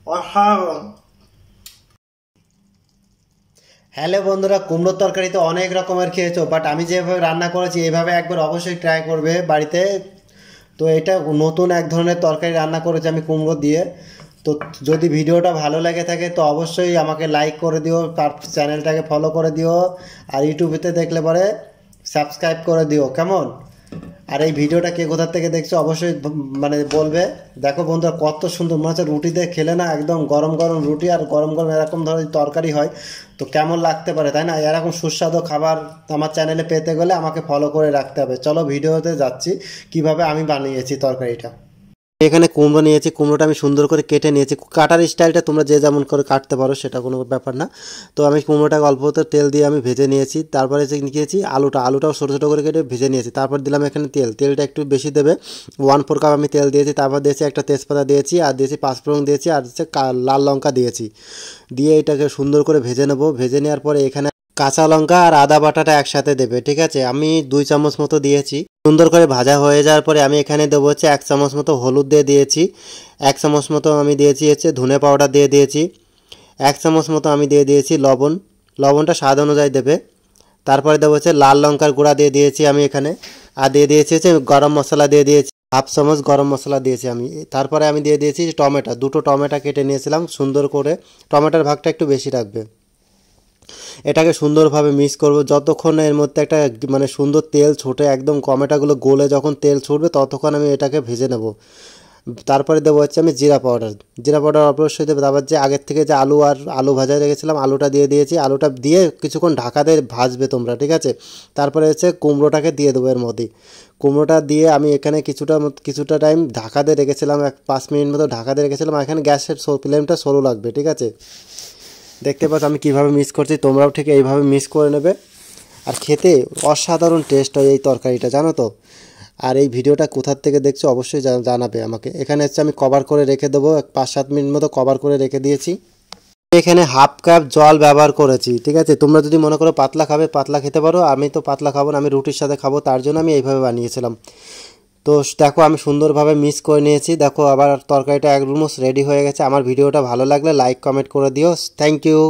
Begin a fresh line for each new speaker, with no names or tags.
অসাধারণ। হ্যালো বন্ধুরা, কুমড়োর তরকারি তো অনেক রকমের খেয়েছো, বাট আমি যেভাবে রান্না করেছি এইভাবে একবার অবশ্যই ট্রাই করবে বাড়িতে। তো এটা নতুন এক ধরনের তরকারি রান্না করেছি আমি কুমড়ো দিয়ে। তো যদি ভিডিওটা ভালো লেগে থাকে তো অবশ্যই আমাকে লাইক করে দিও, তার চ্যানেলটাকে ফলো করে দিও, আর ইউটিউবেতে দেখলে পরে সাবস্ক্রাইব করে দিও, কেমন? আর এই ভিডিওটা কে কোথা থেকে দেখছো অবশ্যই মানে বলবে। দেখো বন্ধুরা, কত সুন্দর মনে হচ্ছে রুটিতে খেলে না, একদম গরম গরম রুটি আর গরম গরম এরকম ধরনের তরকারি হয় তো কেমন লাগতে পারে, তাই না? এরকম সুস্বাদু খাবার আমার চ্যানেলে পেতে গেলে আমাকে ফলো করে রাখতে হবে। চলো ভিডিওতে যাচ্ছি কিভাবে আমি বানিয়েছি তরকারিটা। এখানে কুমড়ো নিয়েছি, কুমড়োটা আমি সুন্দর করে কেটে নিয়েছি। কাটার স্টাইলটা তোমরা যে যেমন করে কাটতে পারো, সেটা কোনো ব্যাপার না। তো আমি কুমড়োটাকে অল্প তেল দিয়ে আমি ভেজে নিয়েছি। তারপরে যে নিয়েছি আলুটাও ছোটো ছোটো করে কেটে ভেজে নিয়েছি। তারপর দিলাম এখানে তেলটা একটু বেশি দেবে, 1/4 কাপ আমি তেল দিয়েছি। তারপর দিয়েছি একটা তেজপাতা দিয়েছি, আর দিয়েছি পাঁচফোড়ন দিয়েছি, আর হচ্ছে লাল লঙ্কা দিয়েছি। দিয়ে এটাকে সুন্দর করে ভেজে নেবো। ভেজে নেওয়ার পরে এখানে কাঁচা লঙ্কা আর আদা বাটাটা একসাথে দেবে, ঠিক আছে? আমি 2 চামচ মতো দিয়েছি। সুন্দর করে ভাজা হয়ে যাওয়ার পরে আমি এখানে দেবো হচ্ছে 1 চামচ মতো হলুদ দিয়ে দিয়েছি, 1 চামচ মতো আমি দিয়েছি হচ্ছে ধনে পাউডার দিয়ে দিয়েছি, 1 চামচ মতো আমি দিয়ে দিয়েছি লবণটা স্বাদ অনুযায়ী দেবে। তারপরে দেবো হচ্ছে লাল লঙ্কার গুঁড়া দিয়ে দিয়েছি আমি এখানে, আর দিয়ে দিয়েছি হচ্ছে গরম মশলা দিয়ে দিয়েছি, 1/2 চামচ গরম মশলা দিয়েছি আমি। তারপরে আমি দিয়ে দিয়েছি দুটো টমেটো কেটে নিয়েছিলাম সুন্দর করে, টমেটোর ভাগটা একটু বেশি রাখবে। এটাকে সুন্দরভাবে মিক্স করব যতক্ষণ এর মধ্যে একটা মানে সুন্দর তেল ছোটে, একদম টমেটোগুলো গলে যখন তেল ছুটবে ততক্ষণ আমি এটাকে ভেজে নেব। তারপরে দেবো হচ্ছে আমি জিরা পাউডার অবশ্যই দেবো। তারপর যে আগের থেকে যে আলু ভাজা রেখেছিলাম আলুটা দিয়ে দিয়েছি, আলুটা দিয়ে কিছুক্ষণ ঢাকা দিয়ে ভাজবে তোমরা, ঠিক আছে? তারপরে হচ্ছে কুমড়োটাকে দিয়ে দেবো এর মধ্যেই। কুমড়োটা দিয়ে আমি এখানে কিছুটা টাইম ঢাকা দিয়ে রেখেছিলাম, 5 মিনিট মতো ঢাকা দিয়ে রেখেছিলাম। এখানে গ্যাসের ফ্লেমটা স্লো লাগবে, ঠিক আছে? দেখতে পাচ্ছ আমি কীভাবে মিক্স করছি, তোমরাও ঠিক এইভাবে মিক্স করে নেবে। আর খেতে অসাধারণ টেস্ট হয় এই তরকারিটা, জানো তো? আর এই ভিডিওটা কোথার থেকে দেখছো অবশ্যই জানাবে আমাকে। এখানে হচ্ছে আমি কভার করে রেখে দেবো, 5-7 মিনিট মতো কভার করে রেখে দিয়েছি। এখানে 1/2 কাপ জল ব্যবহার করেছি, ঠিক আছে? তোমরা যদি মনে করো পাতলা খাবে পাতলা খেতে পারো, আমি তো পাতলা খাবো না, আমি রুটির সাথে খাবো, তার জন্য আমি এইভাবে বানিয়েছিলাম। তো দেখো আমি সুন্দরভাবে মিক্স করে নিয়েছি। দেখো আবার তরকারিটা অলমোস্ট রেডি হয়ে গেছে। আমার ভিডিওটা ভালো লাগলে লাইক কমেন্ট করে দিও। Thank you.